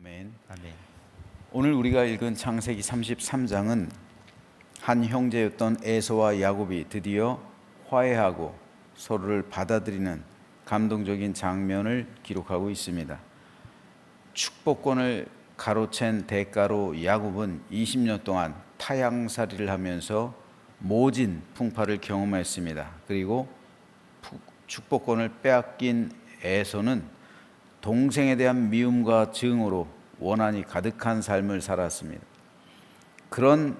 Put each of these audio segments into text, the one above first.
아멘. 아멘. 오늘 우리가 읽은 창세기 33장은 한 형제였던 에서와 야곱이 드디어 화해하고 서로를 받아들이는 감동적인 장면을 기록하고 있습니다. 축복권을 가로챈 대가로 야곱은 20년 동안 타향살이를 하면서 모진 풍파를 경험했습니다. 그리고 축복권을 빼앗긴 에서는 동생에 대한 미움과 증오로 원한이 가득한 삶을 살았습니다. 그런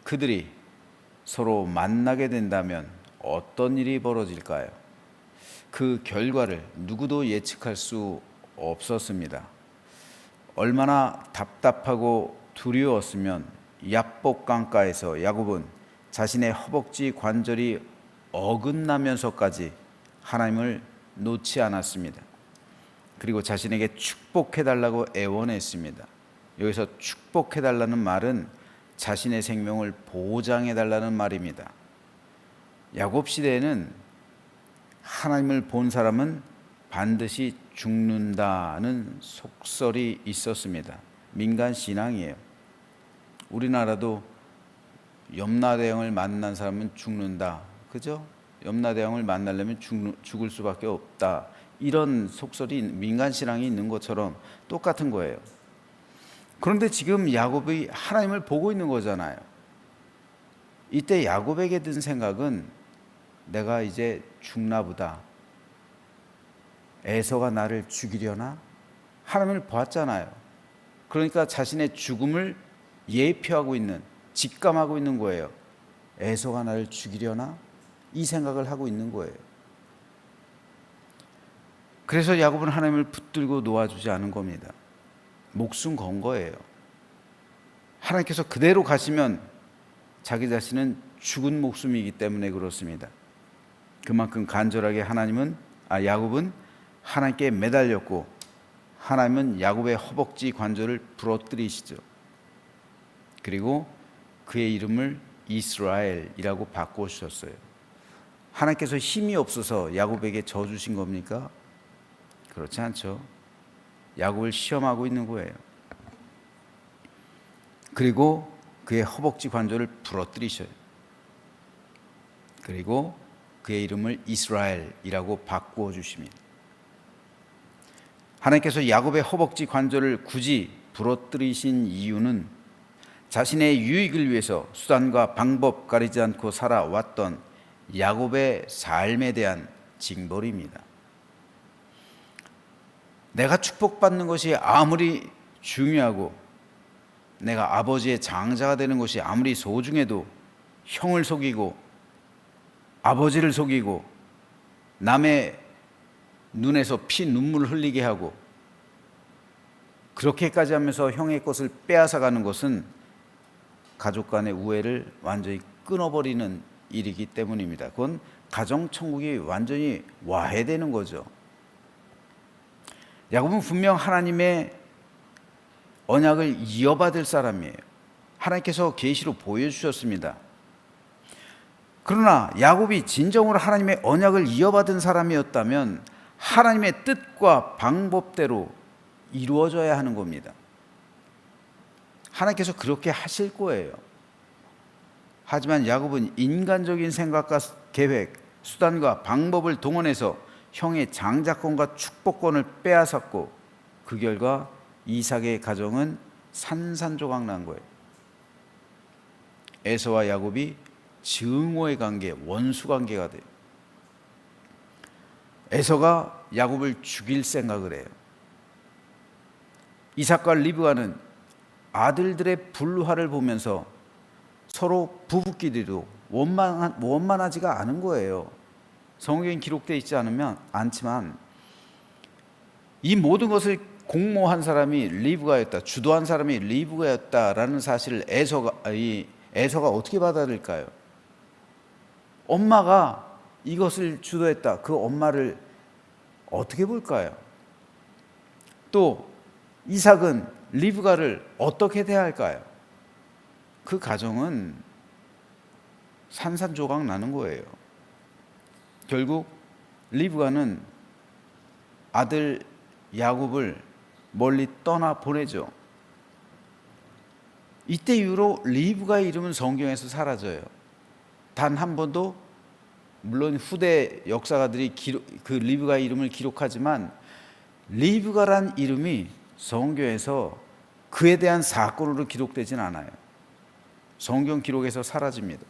그들이 서로 만나게 된다면 어떤 일이 벌어질까요? 그 결과를 누구도 예측할 수 없었습니다. 얼마나 답답하고 두려웠으면 야복 강가에서 야곱은 자신의 허벅지 관절이 어긋나면서까지 하나님을 놓지 않았습니다. 그리고 자신에게 축복해달라고 애원했습니다. 여기서 축복해달라는 말은 자신의 생명을 보장해달라는 말입니다. 야곱 시대에는 하나님을 본 사람은 반드시 죽는다는 속설이 있었습니다. 민간 신앙이에요. 우리나라도 염라대왕을 만난 사람은 죽는다. 그죠? 염라대왕을 만나려면 죽을 수밖에 없다. 이런 속설이 민간 신앙이 있는 것처럼 똑같은 거예요. 그런데 지금 야곱이 하나님을 보고 있는 거잖아요. 이때 야곱에게 든 생각은 내가 이제 죽나 보다. 에서가 나를 죽이려나? 하나님을 보았잖아요. 그러니까 자신의 죽음을 예표하고 있는, 직감하고 있는 거예요. 에서가 나를 죽이려나? 이 생각을 하고 있는 거예요. 그래서 야곱은 하나님을 붙들고 놓아주지 않은 겁니다. 목숨 건 거예요. 하나님께서 그대로 가시면 자기 자신은 죽은 목숨이기 때문에 그렇습니다. 그만큼 간절하게 야곱은 하나님께 매달렸고 하나님은 야곱의 허벅지 관절을 부러뜨리시죠. 그리고 그의 이름을 이스라엘이라고 바꾸셨어요. 하나님께서 힘이 없어서 야곱에게 져 주신 겁니까? 그렇지 않죠. 야곱을 시험하고 있는 거예요. 그리고 그의 허벅지 관절을 부러뜨리셔요. 그리고 그의 이름을 이스라엘이라고 바꾸어 주십니다. 하나님께서 야곱의 허벅지 관절을 굳이 부러뜨리신 이유는 자신의 유익을 위해서 수단과 방법 가리지 않고 살아왔던 야곱의 삶에 대한 징벌입니다. 내가 축복받는 것이 아무리 중요하고 내가 아버지의 장자가 되는 것이 아무리 소중해도 형을 속이고 아버지를 속이고 남의 눈에서 피 눈물을 흘리게 하고 그렇게까지 하면서 형의 것을 빼앗아가는 것은 가족 간의 우애를 완전히 끊어버리는 일이기 때문입니다. 그건 가정천국이 완전히 와해되는 거죠. 야곱은 분명 하나님의 언약을 이어받을 사람이에요. 하나님께서 계시로 보여주셨습니다. 그러나 야곱이 진정으로 하나님의 언약을 이어받은 사람이었다면 하나님의 뜻과 방법대로 이루어져야 하는 겁니다. 하나님께서 그렇게 하실 거예요. 하지만 야곱은 인간적인 생각과 계획, 수단과 방법을 동원해서 형의 장자권과 축복권을 빼앗았고 그 결과 이삭의 가정은 산산조각 난 거예요. 에서와 야곱이 증오의 관계, 원수 관계가 돼요. 에서가 야곱을 죽일 생각을 해요. 이삭과 리브가는 아들들의 불화를 보면서 서로 부부끼리도 원만하지가 않은 거예요. 성경에 기록되어 있지 않지만 이 모든 것을 공모한 사람이 리브가였다, 주도한 사람이 리브가였다라는 사실을 에서가 어떻게 받아들일까요? 엄마가 이것을 주도했다. 그 엄마를 어떻게 볼까요? 또 이삭은 리브가를 어떻게 대할까요? 그 가정은 산산조각 나는 거예요. 결국 리브가는 아들 야곱을 멀리 떠나 보내죠. 이때 이후로 리브가의 이름은 성경에서 사라져요. 단 한 번도, 물론 후대 역사가들이 그 리브가의 이름을 기록하지만 리브가란 이름이 성경에서 그에 대한 사건으로 기록되진 않아요. 성경 기록에서 사라집니다.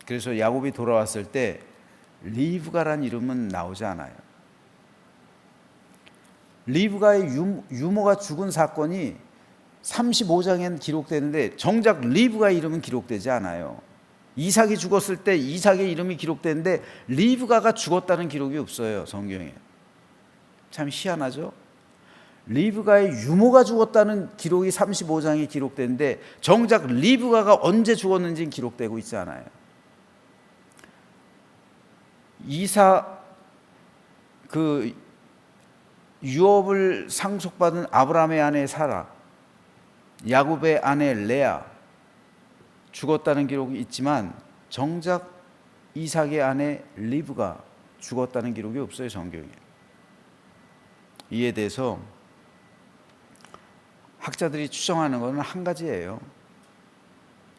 그래서 야곱이 돌아왔을 때 리브가란 이름은 나오지 않아요. 리브가의 유모가 죽은 사건이 35장엔 기록되는데 정작 리브가의 이름은 기록되지 않아요. 이삭이 죽었을 때 이삭의 이름이 기록되는데 리브가가 죽었다는 기록이 없어요, 성경에. 참 희한하죠? 리브가의 유모가 죽었다는 기록이 35장에 기록되는데 정작 리브가가 언제 죽었는지는 기록되고 있지 않아요. 유업을 상속받은 아브라함의 아내 사라, 야곱의 아내 레아 죽었다는 기록이 있지만 정작 이삭의 아내 리브가 죽었다는 기록이 없어요, 성경에. 이에 대해서 학자들이 추정하는 것은 한 가지예요.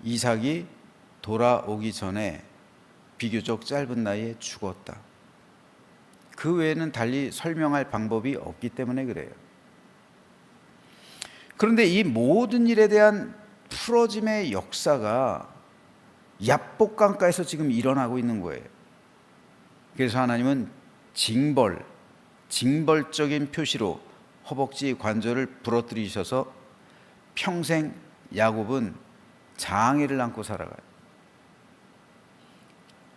이삭이 돌아오기 전에 비교적 짧은 나이에 죽었다. 그 외에는 달리 설명할 방법이 없기 때문에 그래요. 그런데 이 모든 일에 대한 풀어짐의 역사가 얍복강가에서 지금 일어나고 있는 거예요. 그래서 하나님은 징벌적인 표시로 허벅지 관절을 부러뜨리셔서 평생 야곱은 장애를 안고 살아가요.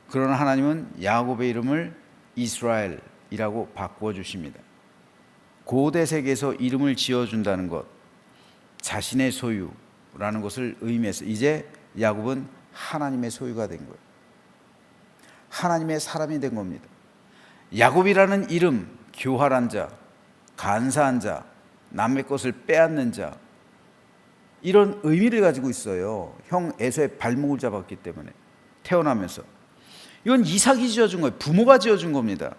그러나 하나님은 야곱의 이름을 이스라엘이라고 바꾸어 주십니다. 고대 세계에서 이름을 지어준다는 것, 자신의 소유라는 것을 의미해서 이제 야곱은 하나님의 소유가 된 거예요. 하나님의 사람이 된 겁니다. 야곱이라는 이름, 교활한 자, 간사한 자, 남의 것을 빼앗는 자, 이런 의미를 가지고 있어요. 형 에서의 발목을 잡았기 때문에 태어나면서. 이건 이삭이 지어준 거예요. 부모가 지어준 겁니다.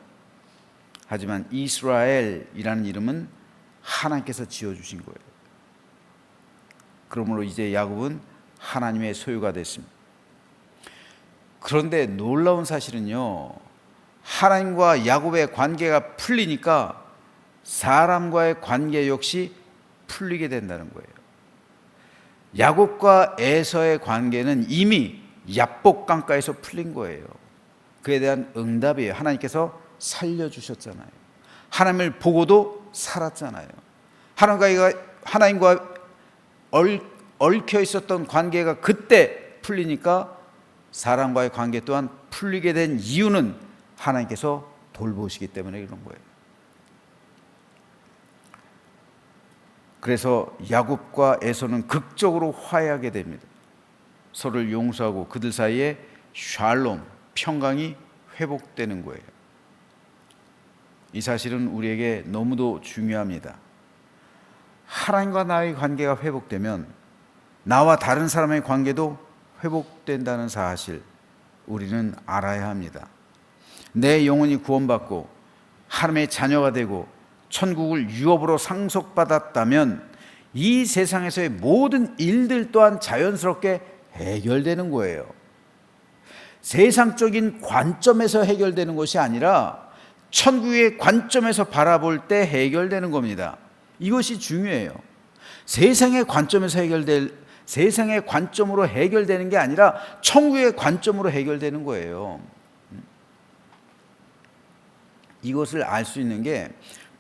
하지만 이스라엘이라는 이름은 하나님께서 지어주신 거예요. 그러므로 이제 야곱은 하나님의 소유가 됐습니다. 그런데 놀라운 사실은요, 하나님과 야곱의 관계가 풀리니까 사람과의 관계 역시 풀리게 된다는 거예요. 야곱과 에서의 관계는 이미 얍복강가에서 풀린 거예요. 그에 대한 응답이에요. 하나님께서 살려주셨잖아요. 하나님을 보고도 살았잖아요. 하나님과 얽혀 있었던 관계가 그때 풀리니까 사람과의 관계 또한 풀리게 된 이유는 하나님께서 돌보시기 때문에 그런 거예요. 그래서 야곱과 에서는 극적으로 화해하게 됩니다. 서로를 용서하고 그들 사이에 샬롬, 평강이 회복되는 거예요. 이 사실은 우리에게 너무도 중요합니다. 하나님과 나의 관계가 회복되면 나와 다른 사람의 관계도 회복된다는 사실 우리는 알아야 합니다. 내 영혼이 구원받고 하나님의 자녀가 되고 천국을 유업으로 상속받았다면 이 세상에서의 모든 일들 또한 자연스럽게 해결되는 거예요. 세상적인 관점에서 해결되는 것이 아니라 천국의 관점에서 바라볼 때 해결되는 겁니다. 이것이 중요해요. 세상의 관점으로 해결되는 게 아니라 천국의 관점으로 해결되는 거예요. 이것을 알 수 있는 게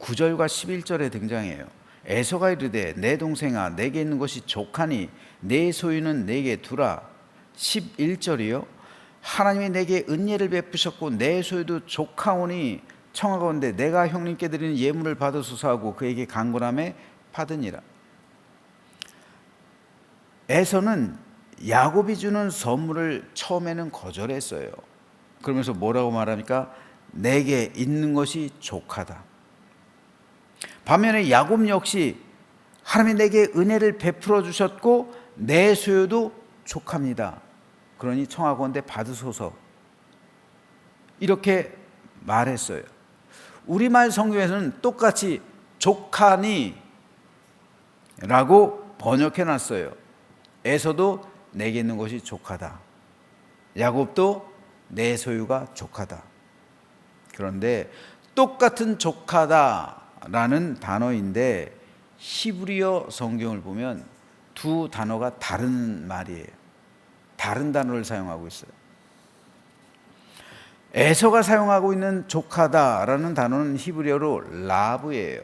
9절과 11절에 등장해요. 에서가 이르되 내 동생아 내게 있는 것이 족하니 내 소유는 내게 두라. 11절이요. 하나님이 내게 은혜를 베푸셨고 내 소유도 족하오니 청하건대 내가 형님께 드리는 예물을 받으소서 하고 그에게 간구하매 받으니라. 에서는 야곱이 주는 선물을 처음에는 거절했어요. 그러면서 뭐라고 말합니까? 내게 있는 것이 족하다. 반면에 야곱 역시 하나님이 내게 은혜를 베풀어 주셨고 내 소유도 족합니다. 그러니 청하건대 받으소서. 이렇게 말했어요. 우리말 성경에서는 똑같이 족하니 라고 번역해 놨어요. 에서도 내게 있는 것이 족하다. 야곱도 내 소유가 족하다. 그런데 똑같은 족하다라는 단어인데 히브리어 성경을 보면 두 단어가 다른 말이에요. 다른 단어를 사용하고 있어요. 에서가 사용하고 있는 족하다라는 단어는 히브리어로 라브예요.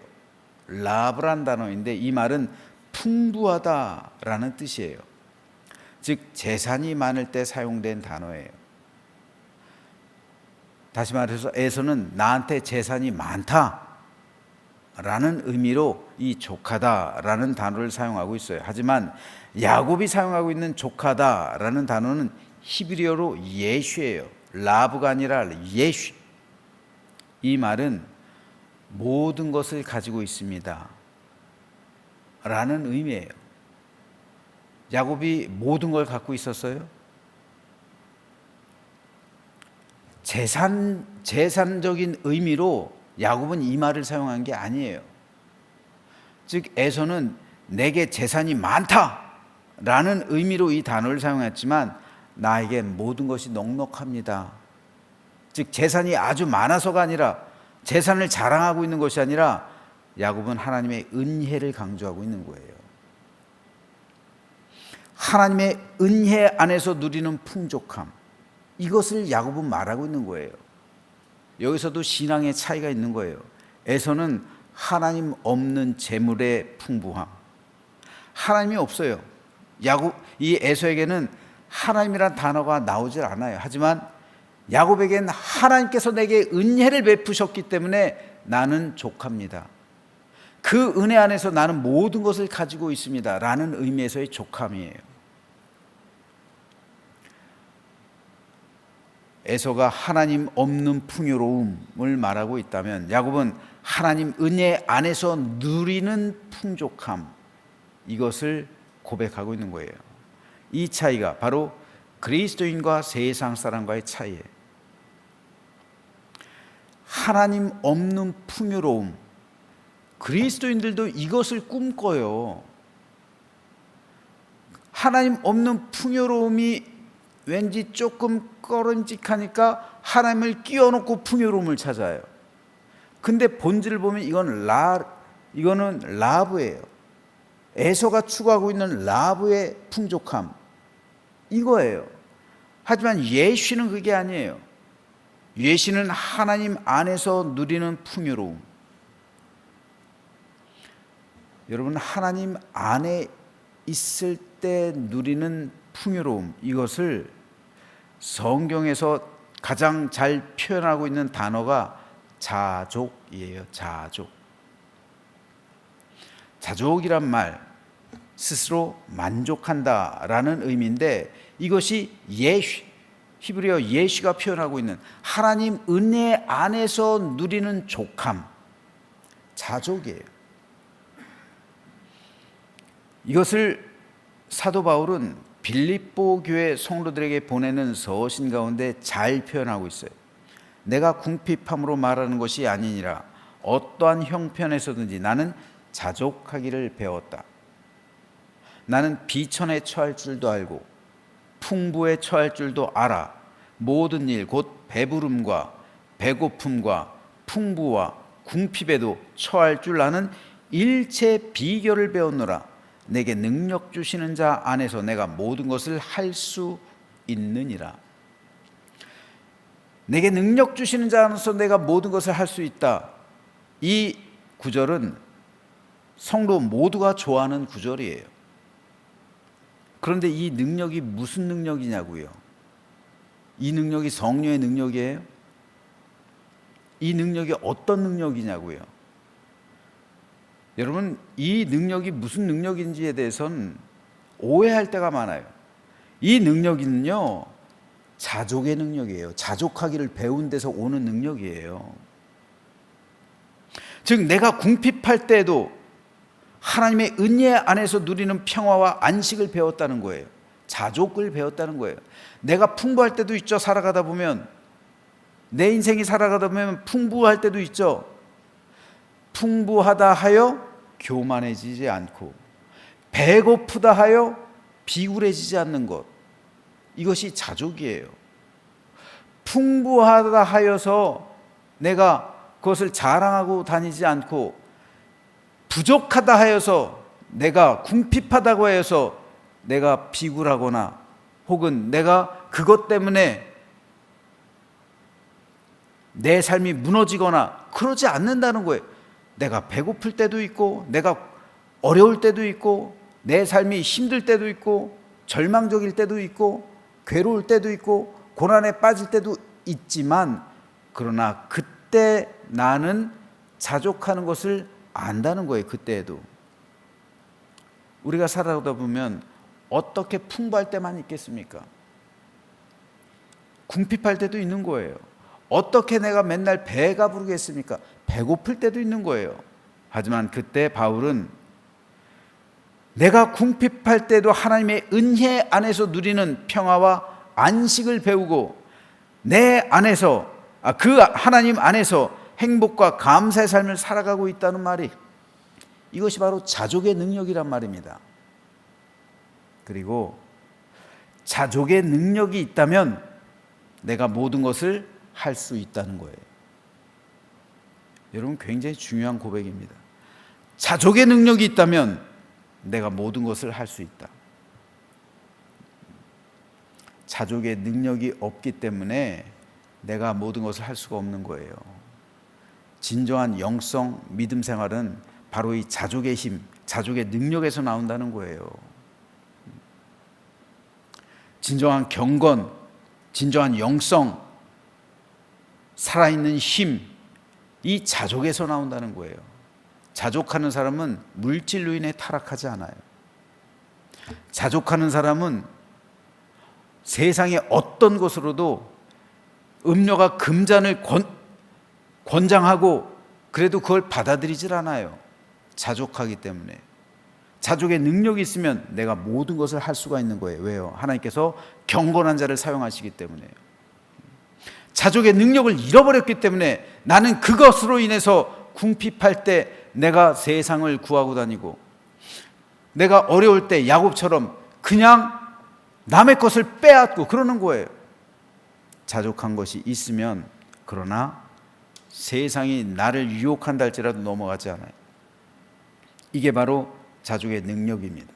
라브란 단어인데 이 말은 풍부하다라는 뜻이에요. 즉 재산이 많을 때 사용된 단어예요. 다시 말해서 에서는 나한테 재산이 많다라는 의미로 이 족하다라는 단어를 사용하고 있어요. 하지만 야곱이 사용하고 있는 족하다라는 단어는 히브리어로 예슈예요. 라브가 아니라 예슈. 이 말은 모든 것을 가지고 있습니다 라는 의미예요. 야곱이 모든 걸 갖고 있었어요? 재산적인 의미로 야곱은 이 말을 사용한 게 아니에요. 즉 에서는 내게 재산이 많다라는 의미로 이 단어를 사용했지만 나에게 모든 것이 넉넉합니다. 즉 재산이 아주 많아서가 아니라 재산을 자랑하고 있는 것이 아니라 야곱은 하나님의 은혜를 강조하고 있는 거예요. 하나님의 은혜 안에서 누리는 풍족함, 이것을 야곱은 말하고 있는 거예요. 여기서도 신앙의 차이가 있는 거예요. 에서는 하나님 없는 재물의 풍부함, 하나님이 없어요. 이 에서에게는 하나님이란 단어가 나오질 않아요. 하지만 야곱에겐 하나님께서 내게 은혜를 베푸셨기 때문에 나는 족합니다. 그 은혜 안에서 나는 모든 것을 가지고 있습니다 라는 의미에서의 족함이에요. 에서가 하나님 없는 풍요로움을 말하고 있다면 야곱은 하나님 은혜 안에서 누리는 풍족함, 이것을 고백하고 있는 거예요. 이 차이가 바로 그리스도인과 세상 사람과의 차이예요. 하나님 없는 풍요로움, 그리스도인들도 이것을 꿈꿔요. 하나님 없는 풍요로움이 왠지 조금 꺼름직하니까 하나님을 끼워놓고 풍요로움을 찾아요. 근데 본질을 보면 이거는 라브예요. 에서가 추구하고 있는 라브의 풍족함, 이거예요. 하지만 예시는 그게 아니에요. 예시는 하나님 안에서 누리는 풍요로움. 여러분, 하나님 안에 있을 때 누리는 풍요로움, 이것을 성경에서 가장 잘 표현하고 있는 단어가 자족이에요. 자족이란 말, 스스로 만족한다라는 의미인데 이것이 히브리어 예시가 표현하고 있는 하나님 은혜 안에서 누리는 족함, 자족이에요. 이것을 사도 바울은 빌립보 교회 성도들에게 보내는 서신 가운데 잘 표현하고 있어요. 내가 궁핍함으로 말하는 것이 아니니라 어떠한 형편에서든지 나는 자족하기를 배웠다. 나는 비천에 처할 줄도 알고 풍부에 처할 줄도 알아. 모든 일 곧 배부름과 배고픔과 풍부와 궁핍에도 처할 줄 아는 일체 비결을 배웠노라. 내게 능력 주시는 자 안에서 내가 모든 것을 할 수 있느니라. 내게 능력 주시는 자 안에서 내가 모든 것을 할 수 있다. 이 구절은 성도 모두가 좋아하는 구절이에요. 그런데 이 능력이 무슨 능력이냐고요? 이 능력이 성령의 능력이에요? 이 능력이 어떤 능력이냐고요? 여러분, 이 능력이 무슨 능력인지에 대해서는 오해할 때가 많아요. 이 능력은요, 자족의 능력이에요. 자족하기를 배운 데서 오는 능력이에요. 즉 내가 궁핍할 때에도 하나님의 은혜 안에서 누리는 평화와 안식을 배웠다는 거예요. 자족을 배웠다는 거예요. 내가 풍부할 때도 있죠. 살아가다 보면 내 인생이 살아가다 보면 풍부할 때도 있죠. 풍부하다 하여 교만해지지 않고 배고프다 하여 비굴해지지 않는 것, 이것이 자족이에요. 풍부하다 하여서 내가 그것을 자랑하고 다니지 않고, 부족하다 하여서 내가 궁핍하다고 해서 내가 비굴하거나 혹은 내가 그것 때문에 내 삶이 무너지거나 그러지 않는다는 거예요. 내가 배고플 때도 있고, 내가 어려울 때도 있고, 내 삶이 힘들 때도 있고, 절망적일 때도 있고, 괴로울 때도 있고, 고난에 빠질 때도 있지만, 그러나 그때 나는 자족하는 것을 안다는 거예요. 그때에도 우리가 살아가다 보면 어떻게 풍부할 때만 있겠습니까? 궁핍할 때도 있는 거예요. 어떻게 내가 맨날 배가 부르겠습니까? 배고플 때도 있는 거예요. 하지만 그때 바울은 내가 궁핍할 때도 하나님의 은혜 안에서 누리는 평화와 안식을 배우고 내 안에서 그 하나님 안에서 행복과 감사의 삶을 살아가고 있다는 말이, 이것이 바로 자족의 능력이란 말입니다. 그리고 자족의 능력이 있다면 내가 모든 것을 할 수 있다는 거예요. 여러분, 굉장히 중요한 고백입니다. 자족의 능력이 있다면 내가 모든 것을 할 수 있다. 자족의 능력이 없기 때문에 내가 모든 것을 할 수가 없는 거예요. 진정한 영성 믿음 생활은 바로 이 자족의 힘, 자족의 능력에서 나온다는 거예요. 진정한 경건, 진정한 영성, 살아있는 힘, 이 자족에서 나온다는 거예요. 자족하는 사람은 물질로 인해 타락하지 않아요. 자족하는 사람은 세상의 어떤 것으로도 음료가 금잔을 권장하고 그래도 그걸 받아들이질 않아요. 자족하기 때문에. 자족의 능력이 있으면 내가 모든 것을 할 수가 있는 거예요. 왜요? 하나님께서 경건한 자를 사용하시기 때문에요. 자족의 능력을 잃어버렸기 때문에 나는 그것으로 인해서 궁핍할 때 내가 세상을 구하고 다니고, 내가 어려울 때 야곱처럼 그냥 남의 것을 빼앗고 그러는 거예요. 자족한 것이 있으면, 그러나 세상이 나를 유혹한다 할지라도 넘어가지 않아요. 이게 바로 자족의 능력입니다.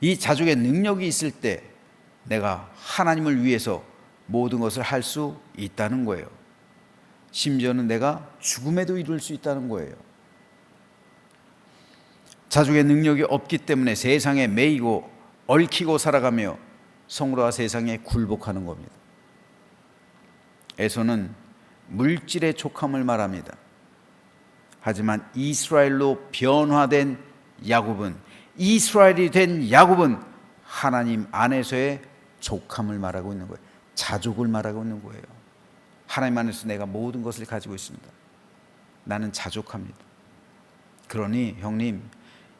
이 자족의 능력이 있을 때 내가 하나님을 위해서 모든 것을 할 수 있다는 거예요. 심지어는 내가 죽음에도 이룰 수 있다는 거예요. 자족의 능력이 없기 때문에 세상에 매이고 얽히고 살아가며 성도와 세상에 굴복하는 겁니다. 에서는 물질의 족함을 말합니다. 하지만 이스라엘로 변화된 야곱은, 이스라엘이 된 야곱은 하나님 안에서의 족함을 말하고 있는 거예요. 자족을 말하고 있는 거예요. 하나님 안에서 내가 모든 것을 가지고 있습니다. 나는 자족합니다. 그러니 형님,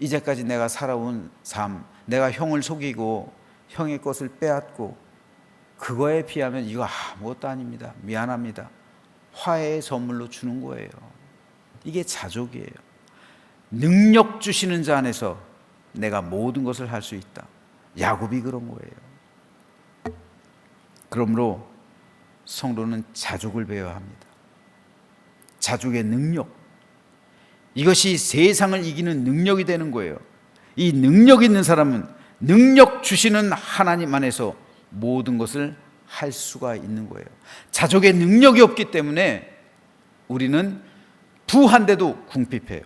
이제까지 내가 살아온 삶, 내가 형을 속이고 형의 것을 빼앗고 그거에 비하면 이거 아무것도 아닙니다. 미안합니다. 화해의 선물로 주는 거예요. 이게 자족이에요. 능력 주시는 자 안에서 내가 모든 것을 할 수 있다. 야곱이 그런 거예요. 그러므로 성도는 자족을 배워야 합니다. 자족의 능력, 이것이 세상을 이기는 능력이 되는 거예요. 이 능력 있는 사람은 능력 주시는 하나님 안에서 모든 것을 할 수가 있는 거예요. 자족의 능력이 없기 때문에 우리는 부한데도 궁핍해요.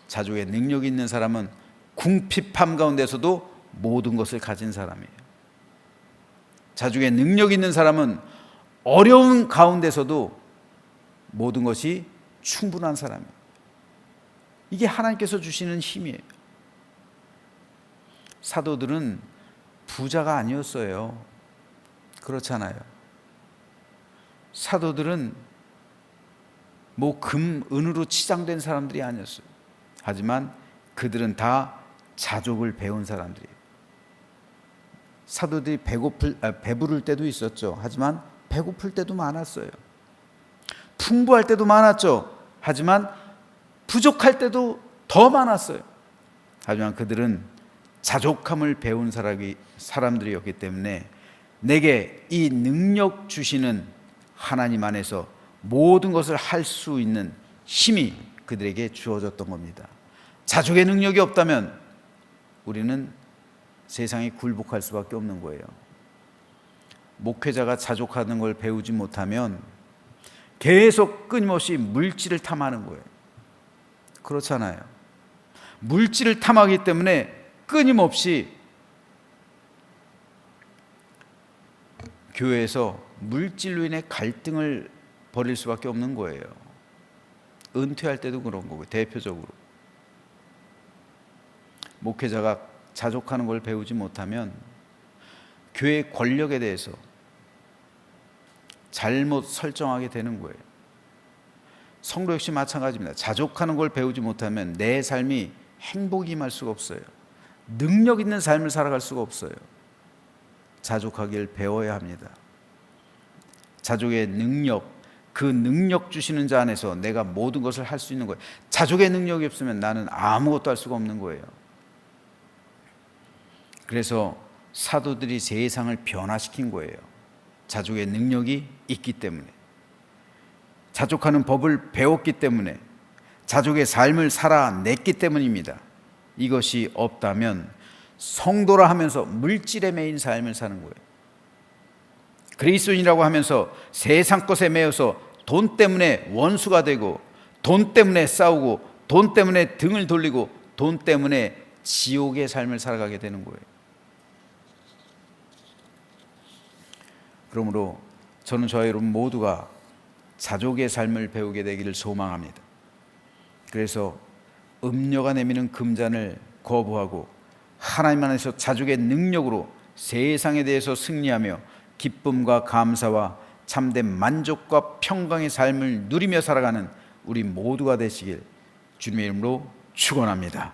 자족의 능력이 있는 사람은 궁핍함 가운데서도 모든 것을 가진 사람이에요. 자족의 능력이 있는 사람은 어려운 가운데서도 모든 것이 충분한 사람이에요. 이게 하나님께서 주시는 힘이에요. 사도들은 부자가 아니었어요. 그렇잖아요. 사도들은 뭐 금, 은으로 치장된 사람들이 아니었어요. 하지만 그들은 다 자족을 배운 사람들이에요. 사도들이 배부를 때도 있었죠. 하지만 배고플 때도 많았어요. 풍부할 때도 많았죠. 하지만 부족할 때도 더 많았어요. 하지만 그들은 자족함을 배운 사람들이었기 때문에 내게 이 능력 주시는 하나님 안에서 모든 것을 할 수 있는 힘이 그들에게 주어졌던 겁니다. 자족의 능력이 없다면 우리는 세상에 굴복할 수밖에 없는 거예요. 목회자가 자족하는 걸 배우지 못하면 계속 끊임없이 물질을 탐하는 거예요. 그렇잖아요. 물질을 탐하기 때문에 끊임없이 교회에서 물질로 인해 갈등을 벌일 수밖에 없는 거예요. 은퇴할 때도 그런 거고, 대표적으로 목회자가 자족하는 걸 배우지 못하면 교회 권력에 대해서 잘못 설정하게 되는 거예요. 성도 역시 마찬가지입니다. 자족하는 걸 배우지 못하면 내 삶이 행복이 임할 수가 없어요. 능력 있는 삶을 살아갈 수가 없어요. 자족하길 배워야 합니다. 자족의 능력, 그 능력 주시는 자 안에서 내가 모든 것을 할 수 있는 거예요. 자족의 능력이 없으면 나는 아무것도 할 수가 없는 거예요. 그래서 사도들이 세상을 변화시킨 거예요. 자족의 능력이 있기 때문에, 자족하는 법을 배웠기 때문에, 자족의 삶을 살아냈기 때문입니다. 이것이 없다면 성도라 하면서 물질에 매인 삶을 사는 거예요. 그리스도인이라고 하면서 세상 것에 매여서 돈 때문에 원수가 되고, 돈 때문에 싸우고, 돈 때문에 등을 돌리고, 돈 때문에 지옥의 삶을 살아가게 되는 거예요. 그러므로 저는 저와 여러분 모두가 자족의 삶을 배우게 되기를 소망합니다. 그래서 음녀가 내미는 금잔을 거부하고 하나님 안에서 자족의 능력으로 세상에 대해서 승리하며 기쁨과 감사와 참된 만족과 평강의 삶을 누리며 살아가는 우리 모두가 되시길 주님의 이름으로 축원합니다.